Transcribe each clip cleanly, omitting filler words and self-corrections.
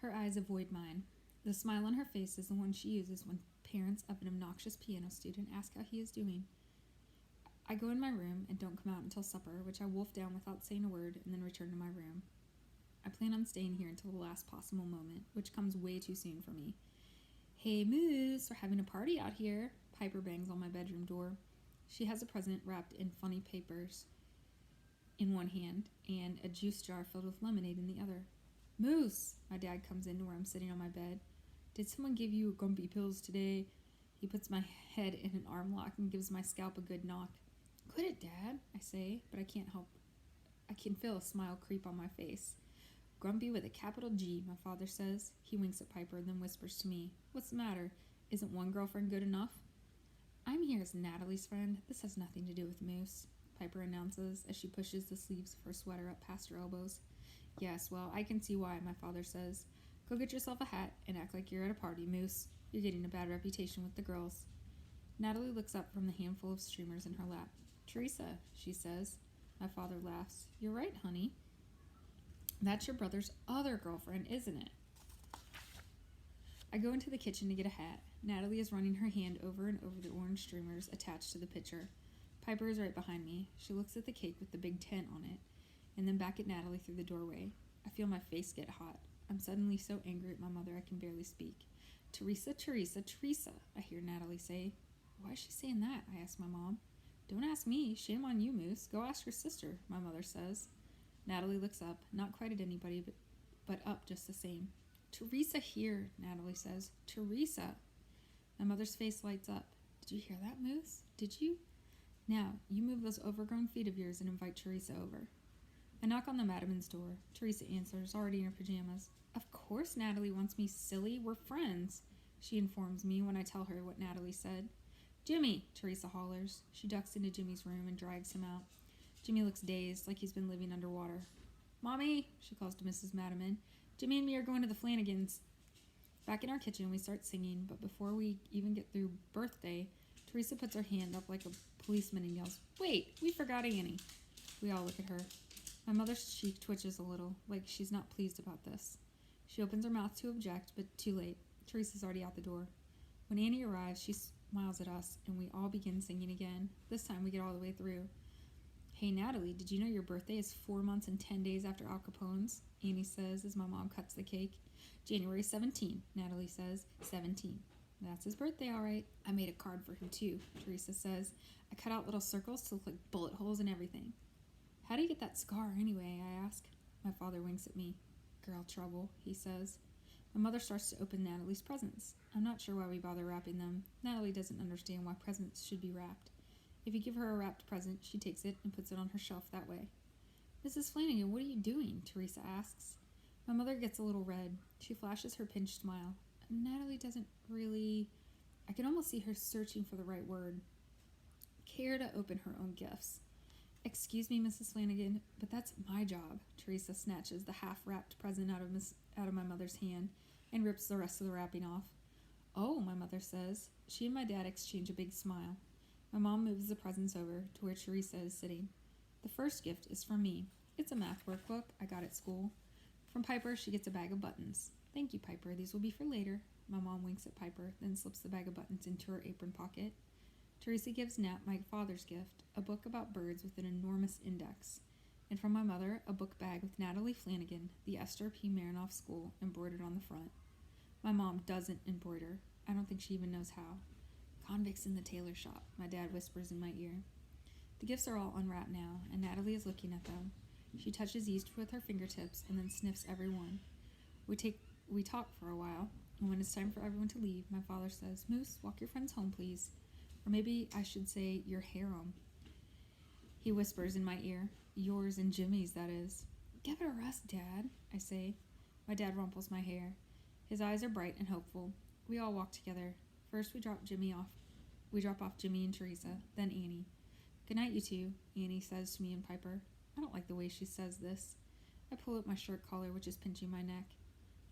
Her eyes avoid mine. The smile on her face is the one she uses when parents of an obnoxious piano student ask how he is doing. I go in my room and don't come out until supper, which I wolf down without saying a word, and then return to my room. I plan on staying here until the last possible moment, which comes way too soon for me. Hey, Moose, we're having a party out here. Piper bangs on my bedroom door. She has a present wrapped in funny papers in one hand and a juice jar filled with lemonade in the other. Moose! My dad comes in to where I'm sitting on my bed. Did someone give you grumpy pills today? He puts my head in an arm lock and gives my scalp a good knock. Quit it, Dad, I say, but I can't help. I can feel a smile creep on my face. Grumpy with a capital G, my father says. He winks at Piper, then whispers to me, What's the matter? Isn't one girlfriend good enough? I'm here as Natalie's friend. This has nothing to do with Moose, Piper announces as she pushes the sleeves of her sweater up past her elbows. Yes, well, I can see why, my father says. Go get yourself a hat and act like you're at a party, Moose. You're getting a bad reputation with the girls. Natalie looks up from the handful of streamers in her lap. Teresa, she says. My father laughs. You're right, honey. That's your brother's other girlfriend, isn't it? I go into the kitchen to get a hat. Natalie is running her hand over and over the orange streamers attached to the pitcher. Piper is right behind me. She looks at the cake with the big tent on it, and then back at Natalie through the doorway. I feel my face get hot. I'm suddenly so angry at my mother I can barely speak. Teresa, Teresa, Teresa, I hear Natalie say. Why is she saying that? I ask my mom. Don't ask me. Shame on you, Moose. Go ask your sister, my mother says. Natalie looks up, not quite at anybody, but up just the same. Teresa here, Natalie says. Teresa. My mother's face lights up. Did you hear that, Moose? Did you? Now, you move those overgrown feet of yours and invite Teresa over. I knock on the Madamen's door. Teresa answers, already in her pajamas. Of course Natalie wants me, silly. We're friends, she informs me when I tell her what Natalie said. Jimmy, Teresa hollers. She ducks into Jimmy's room and drags him out. Jimmy looks dazed, like he's been living underwater. Mommy, she calls to Mrs. Madaman. Jimmy and me are going to the Flanagans. Back in our kitchen, we start singing, but before we even get through birthday, Teresa puts her hand up like a policeman and yells, Wait, we forgot Annie. We all look at her. My mother's cheek twitches a little, like she's not pleased about this. She opens her mouth to object, but too late. Teresa's already out the door. When Annie arrives, she smiles at us, and we all begin singing again. This time we get all the way through. Hey, Natalie, did you know your birthday is 4 months and 10 days after Al Capone's? Annie says as my mom cuts the cake. January 17, Natalie says. 17. That's his birthday, all right. I made a card for him, too, Teresa says. I cut out little circles to look like bullet holes and everything. How do you get that scar, anyway, I ask. My father winks at me. Girl trouble, he says. My mother starts to open Natalie's presents. I'm not sure why we bother wrapping them. Natalie doesn't understand why presents should be wrapped. If you give her a wrapped present, she takes it and puts it on her shelf that way. Mrs. Flanagan, what are you doing? Teresa asks. My mother gets a little red. She flashes her pinched smile. Natalie doesn't really... I can almost see her searching for the right word. Care to open her own gifts. Excuse me, Mrs. Flanagan, but that's my job. Teresa snatches the half-wrapped present out of my mother's hand and rips the rest of the wrapping off. Oh, my mother says. She and my dad exchange a big smile. My mom moves the presents over to where Teresa is sitting. The first gift is from me. It's a math workbook I got at school. From Piper, she gets a bag of buttons. Thank you, Piper. These will be for later. My mom winks at Piper, then slips the bag of buttons into her apron pocket. Teresa gives Nat, my father's gift, a book about birds with an enormous index. And from my mother, a book bag with Natalie Flanagan, the Esther P. Marinoff School, embroidered on the front. My mom doesn't embroider. I don't think she even knows how. Convicts in the tailor shop, my dad whispers in my ear. The gifts are all unwrapped now, and Natalie is looking at them. She touches each with her fingertips and then sniffs every one. We talk for a while, and when it's time for everyone to leave, my father says, Moose, walk your friends home, please. Or maybe I should say your harem. He whispers in my ear. Yours and Jimmy's, that is. Give it a rest, Dad, I say. My dad rumples my hair. His eyes are bright and hopeful. We all walk together. First we drop off Jimmy and Teresa, then Annie. Good night, you two, Annie says to me and Piper. I don't like the way she says this. I pull up my shirt collar, which is pinching my neck.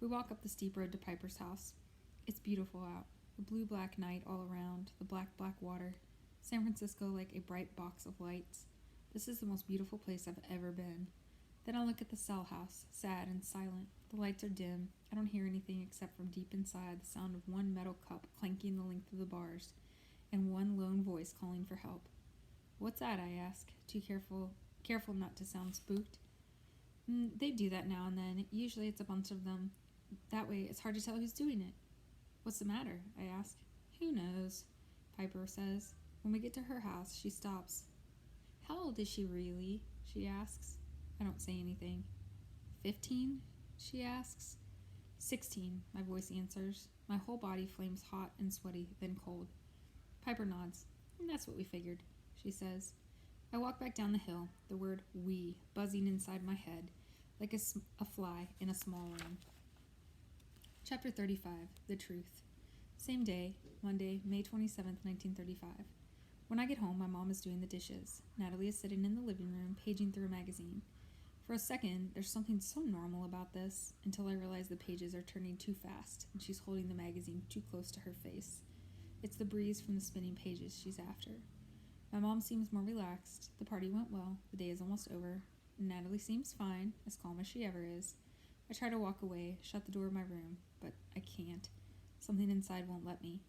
We walk up the steep road to Piper's house. It's beautiful out. The blue-black night all around, the black water. San Francisco like a bright box of lights. This is the most beautiful place I've ever been. Then I look at the cell house, sad and silent. The lights are dim. I don't hear anything except from deep inside the sound of one metal cup clanking the length of the bars, and one lone voice calling for help. What's that? I ask, too careful not to sound spooked. They do that now and then. Usually it's a bunch of them. That way it's hard to tell who's doing it. What's the matter? I ask. Who knows? Piper says. When we get to her house, she stops. How old is she really? She asks. I don't say anything. 15? She asks. 16, my voice answers. My whole body flames hot and sweaty, then cold. Piper nods. That's what we figured, she says. I walk back down the hill, the word we buzzing inside my head, like a fly in a small room. Chapter 35, The Truth. Same day, Monday, May 27th, 1935. When I get home, my mom is doing the dishes. Natalie is sitting in the living room, paging through a magazine. For a second, there's something so normal about this, until I realize the pages are turning too fast, and she's holding the magazine too close to her face. It's the breeze from the spinning pages she's after. My mom seems more relaxed. The party went well. The day is almost over. Natalie seems fine, as calm as she ever is. I try to walk away, shut the door of my room, but I can't. Something inside won't let me.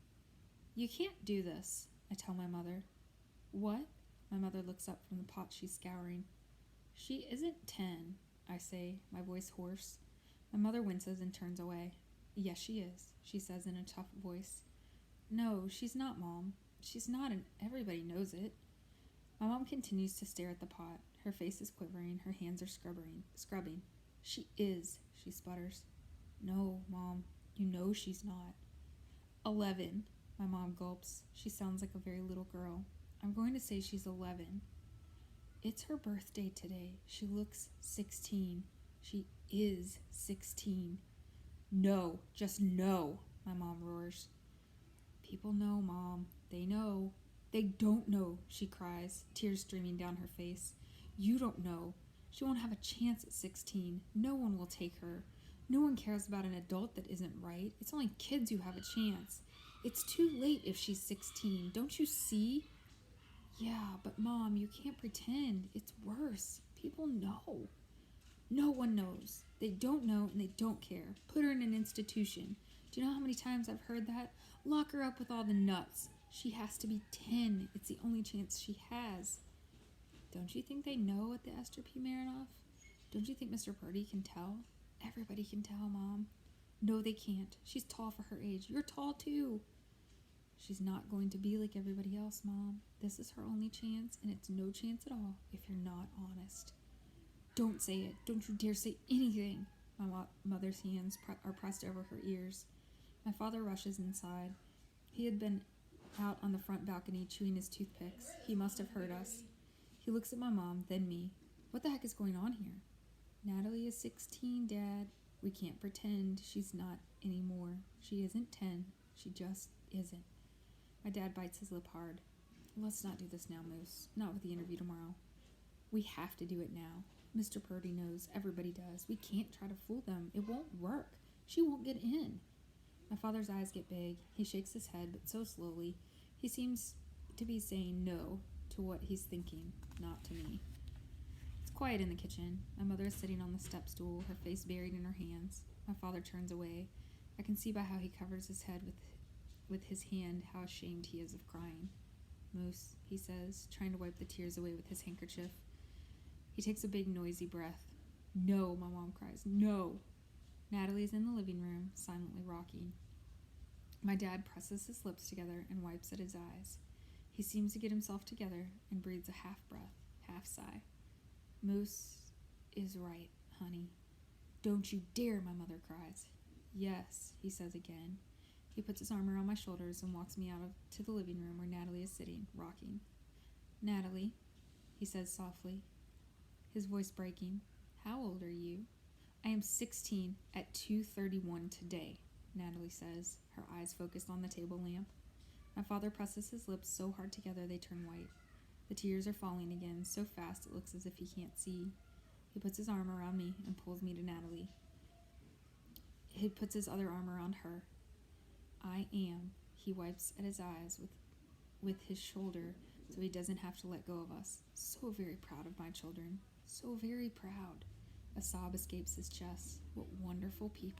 You can't do this, I tell my mother. What? My mother looks up from the pot she's scouring. She isn't 10, I say, my voice hoarse. My mother winces and turns away. Yes, she is, she says in a tough voice. No, she's not, Mom. She's not, and everybody knows it. My mom continues to stare at the pot. Her face is quivering. Her hands are scrubbing. She is, she sputters. No, Mom, you know she's not. 11, my mom gulps. She sounds like a very little girl. I'm going to say she's 11. It's her birthday today. She looks 16. She is 16. No, just no, my mom roars. People know, Mom. They know. They don't know, she cries, tears streaming down her face. You don't know. She won't have a chance at 16. No one will take her. No one cares about an adult that isn't right. It's only kids who have a chance. It's too late if she's 16. Don't you see? Yeah, but Mom, you can't pretend. It's worse. People know. No one knows. They don't know and they don't care. Put her in an institution. Do you know how many times I've heard that? Lock her up with all the nuts. She has to be 10. It's the only chance she has. Don't you think they know at the Esther P. Marinoff? Don't you think Mr. Purdy can tell? Everybody can tell, Mom. No, they can't. She's tall for her age. You're tall, too. She's not going to be like everybody else, Mom. This is her only chance, and it's no chance at all if you're not honest. Don't say it. Don't you dare say anything. My mother's hands are pressed over her ears. My father rushes inside. He had been out on the front balcony chewing his toothpicks. He must have heard us. He looks at my mom, then me. What the heck is going on here? Natalie is 16, Dad. We can't pretend she's not anymore. She isn't 10. She just isn't. My dad bites his lip hard. Let's not do this now, Moose. Not with the interview tomorrow. We have to do it now. Mr. Purdy knows. Everybody does. We can't try to fool them. It won't work. She won't get in. My father's eyes get big. He shakes his head, but so slowly. He seems to be saying no to what he's thinking, not to me. It's quiet in the kitchen. My mother is sitting on the step stool, her face buried in her hands. My father turns away. I can see by how he covers his head with his hand how ashamed he is of crying. Moose, he says, trying to wipe the tears away with his handkerchief. He takes a big, noisy breath. No, my mom cries. No. Natalie's in the living room, silently rocking. My dad presses his lips together and wipes at his eyes. He seems to get himself together and breathes a half breath, half sigh. Moose is right, honey. Don't you dare, my mother cries. Yes, he says again. He puts his arm around my shoulders and walks me out to the living room where Natalie is sitting, rocking. Natalie, he says softly, his voice breaking. How old are you? I am 16 at 2:31 today, Natalie says, her eyes focused on the table lamp. My father presses his lips so hard together they turn white. The tears are falling again, so fast it looks as if he can't see. He puts his arm around me and pulls me to Natalie. He puts his other arm around her. I am, he wipes at his eyes with his shoulder so he doesn't have to let go of us. So very proud of my children. So very proud. A sob escapes his chest. What wonderful people.